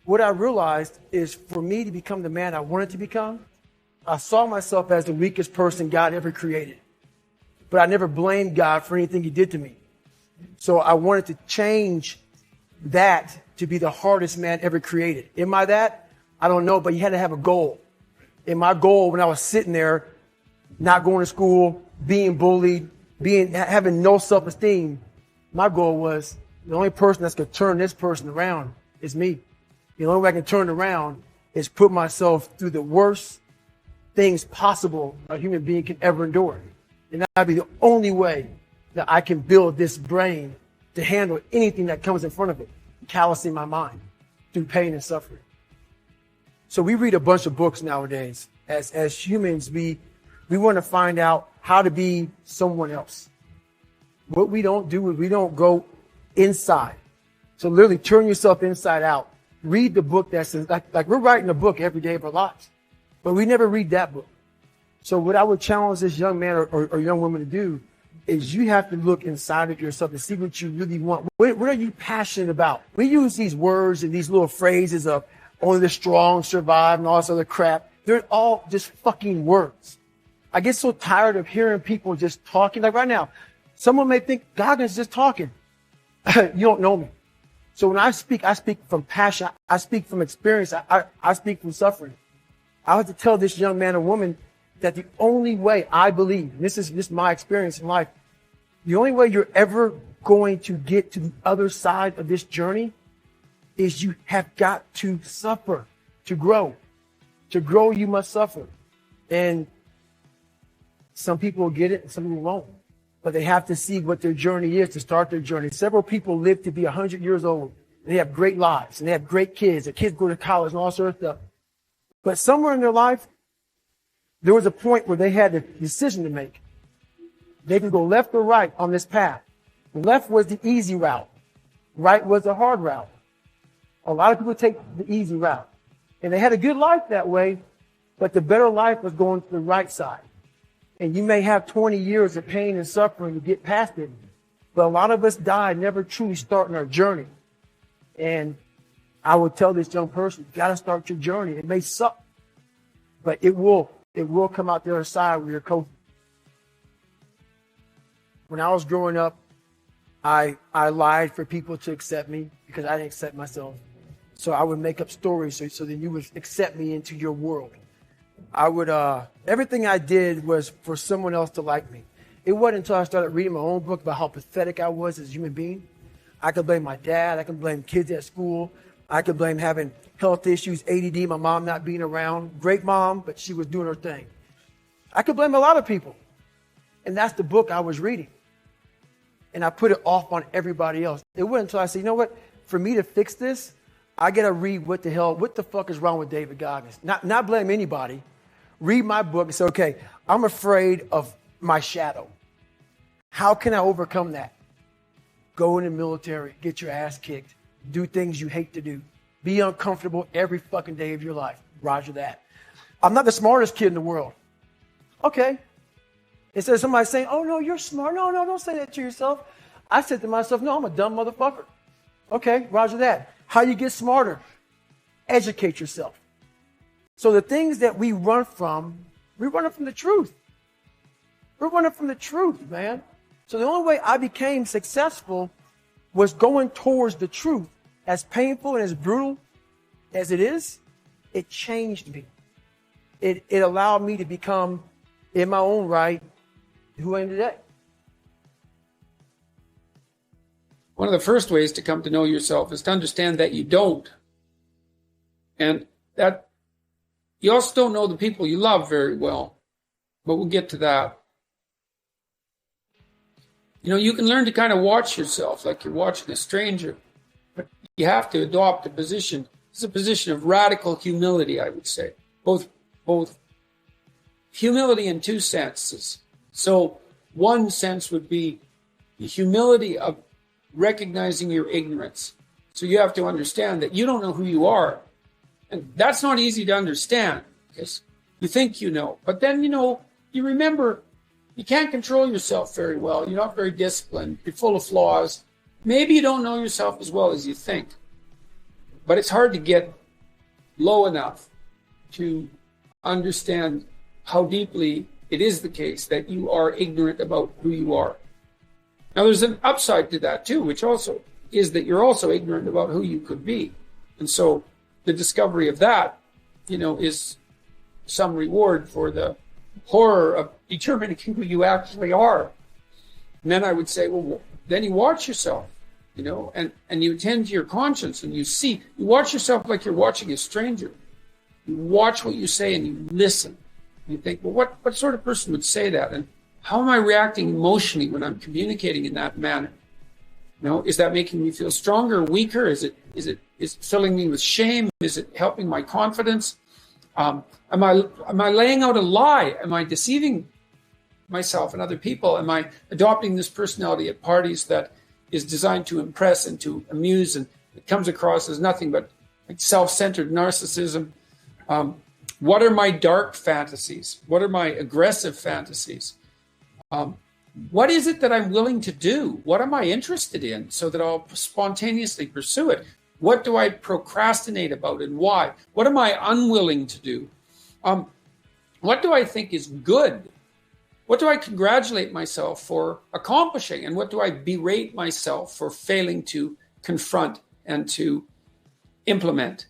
what I realized is for me to become the man I wanted to become, I saw myself as the weakest person God ever created. But I never blamed God for anything he did to me. So I wanted to change that to be the hardest man ever created. Am I that? I don't know, but you had to have a goal. And my goal when I was sitting there, not going to school, being bullied, having no self-esteem, my goal was the only person that's going to turn this person around is me. The only way I can turn it around is put myself through the worst things possible a human being can ever endure. And that'd be the only way that I can build this brain to handle anything that comes in front of it, callousing my mind through pain and suffering. So we read a bunch of books nowadays. As humans, we want to find out how to be someone else. What we don't do is we don't go inside. So literally turn yourself inside out. Read the book that's like we're writing a book every day of our lives, but we never read that book. So what I would challenge this young man or young woman to do is you have to look inside of yourself to see what you really want. What are you passionate about? We use these words and these little phrases of only the strong survive and all this other crap. They're all just fucking words. I get so tired of hearing people just talking. Like right now, someone may think Goggins is just talking. You don't know me. So when I speak from passion. I speak from experience. I speak from suffering. I have to tell this young man or woman that the only way I believe, and this is my experience in life, the only way you're ever going to get to the other side of this journey is you have got to suffer to grow. To grow, you must suffer. And some people will get it and some people won't. But they have to see what their journey is to start their journey. Several people live to be 100 years old. And they have great lives. And they have great kids. Their kids go to college and all sorts of stuff. But somewhere in their life, there was a point where they had a decision to make. They can go left or right on this path. Left was the easy route. Right was the hard route. A lot of people take the easy route. And they had a good life that way, but the better life was going to the right side. And you may have 20 years of pain and suffering to get past it. But a lot of us die never truly starting our journey. And I would tell this young person, you got to start your journey. It may suck, but it will come out the other side where you're coaching. When I was growing up, I lied for people to accept me because I didn't accept myself. So I would make up stories so that you would accept me into your world. I would, everything I did was for someone else to like me. It wasn't until I started reading my own book about how pathetic I was as a human being. I could blame my dad. I could blame kids at school. I could blame having health issues, ADD, my mom not being around. Great mom, but she was doing her thing. I could blame a lot of people. And that's the book I was reading. And I put it off on everybody else. It wasn't until I said, you know what? For me to fix this, I got to read what the fuck is wrong with David Goggins? Not blame anybody. Read my book and say, okay, I'm afraid of my shadow. How can I overcome that? Go in the military, get your ass kicked, do things you hate to do, be uncomfortable every fucking day of your life. Roger that. I'm not the smartest kid in the world. Okay. Instead of somebody saying, oh no, you're smart. No, don't say that to yourself. I said to myself, no, I'm a dumb motherfucker. Okay, roger that. How you get smarter? Educate yourself. So the things that we run from the truth. We're running from the truth, man. So the only way I became successful was going towards the truth. As painful and as brutal as it is, it changed me. It allowed me to become, in my own right, who I am today. One of the first ways to come to know yourself is to understand that you don't. And that you also don't know the people you love very well. But we'll get to that. You know, you can learn to kind of watch yourself like you're watching a stranger. But you have to adopt a position. It's a position of radical humility, I would say. Both humility in two senses. So one sense would be the humility of recognizing your ignorance. So you have to understand that you don't know who you are. And that's not easy to understand because you think you know. But then, you remember you can't control yourself very well. You're not very disciplined. You're full of flaws. Maybe you don't know yourself as well as you think. But it's hard to get low enough to understand how deeply it is the case that you are ignorant about who you are. Now, there's an upside to that too, which also is that you're also ignorant about who you could be. And so the discovery of that, is some reward for the horror of determining who you actually are. And then I would say, well, then you watch yourself, and you attend to your conscience, and you watch yourself like you're watching a stranger. You watch what you say and you listen. You think, well, what sort of person would say that? And how am I reacting emotionally when I'm communicating in that manner? Is that making me feel stronger, weaker? Is it filling me with shame? Is it helping my confidence? Am I laying out a lie? Am I deceiving myself and other people? Am I adopting this personality at parties that is designed to impress and to amuse, and it comes across as nothing but like self-centered narcissism? What are my dark fantasies? What are my aggressive fantasies? What is it that I'm willing to do? What am I interested in so that I'll spontaneously pursue it? What do I procrastinate about and why? What am I unwilling to do? What do I think is good? What do I congratulate myself for accomplishing? And what do I berate myself for failing to confront and to implement?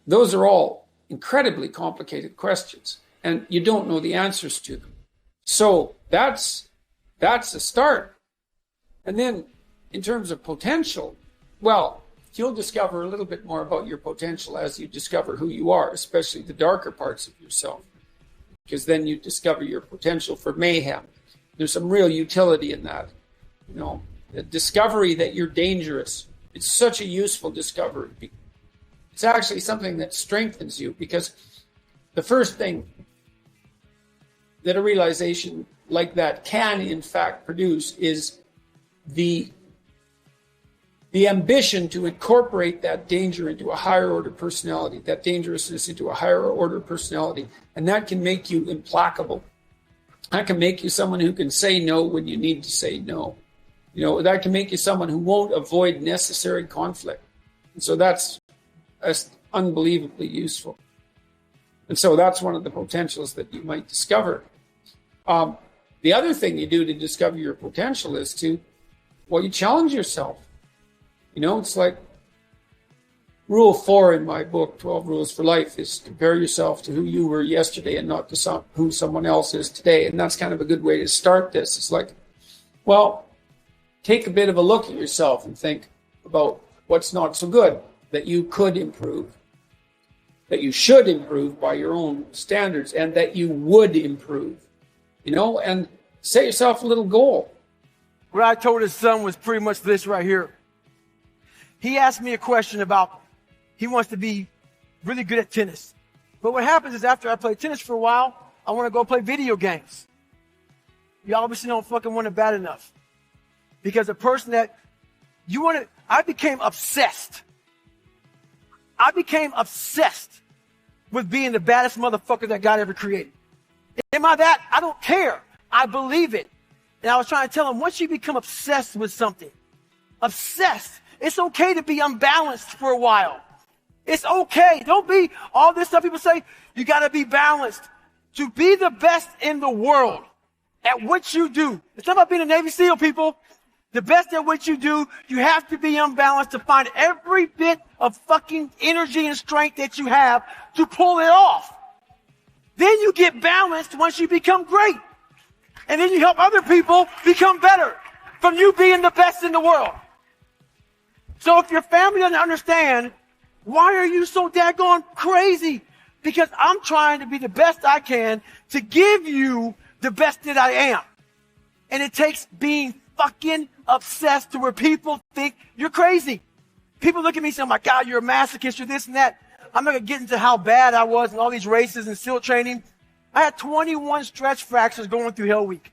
Those are all incredibly complicated questions, and you don't know the answers to them. So that's a start. And then in terms of potential, well, you'll discover a little bit more about your potential as you discover who you are, especially the darker parts of yourself, because then you discover your potential for mayhem. There's some real utility in that. The discovery that you're dangerous. It's such a useful discovery. It's actually something that strengthens you, because the first thing that a realization like that can in fact produce is the ambition to incorporate that danger into a higher order personality, that dangerousness into a higher order personality. And that can make you implacable. That can make you someone who can say no when you need to say no. That can make you someone who won't avoid necessary conflict. And so that's unbelievably useful. And so that's one of the potentials that you might discover. The other thing you do to discover your potential is you challenge yourself. It's like rule 4 in my book, 12 Rules for Life, is compare yourself to who you were yesterday and not to who someone else is today. And that's kind of a good way to start this. It's like, well, take a bit of a look at yourself and think about what's not so good that you could improve, that you should improve by your own standards, and that you would improve, and set yourself a little goal. What I told his son was pretty much this right here. He asked me a question about he wants to be really good at tennis. But what happens is after I play tennis for a while, I want to go play video games. You obviously don't fucking want it bad enough. Because a person that I became obsessed. I became obsessed with being the baddest motherfucker that God ever created. Am I that? I don't care. I believe it. And I was trying to tell him, once you become obsessed with something, it's okay to be unbalanced for a while. It's okay. Don't be all this stuff people say, you got to be balanced. To be the best in the world at what you do. It's not about being a Navy SEAL, people. The best at what you do, you have to be unbalanced to find every bit of fucking energy and strength that you have to pull it off. Then you get balanced once you become great. And then you help other people become better from you being the best in the world. So if your family doesn't understand, why are you so daggone crazy? Because I'm trying to be the best I can to give you the best that I am. And it takes being fucking obsessed to where people think you're crazy. People look at me and say, oh my God, you're a masochist, you're this and that. I'm not going to get into how bad I was in all these races and SEAL training. I had 21 stretch fractures going through Hell Week.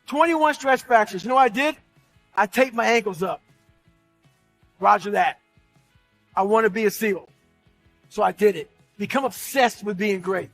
21 stretch fractures. You know what I did? I taped my ankles up. Roger that. I want to be a SEAL. So I did it. Become obsessed with being great.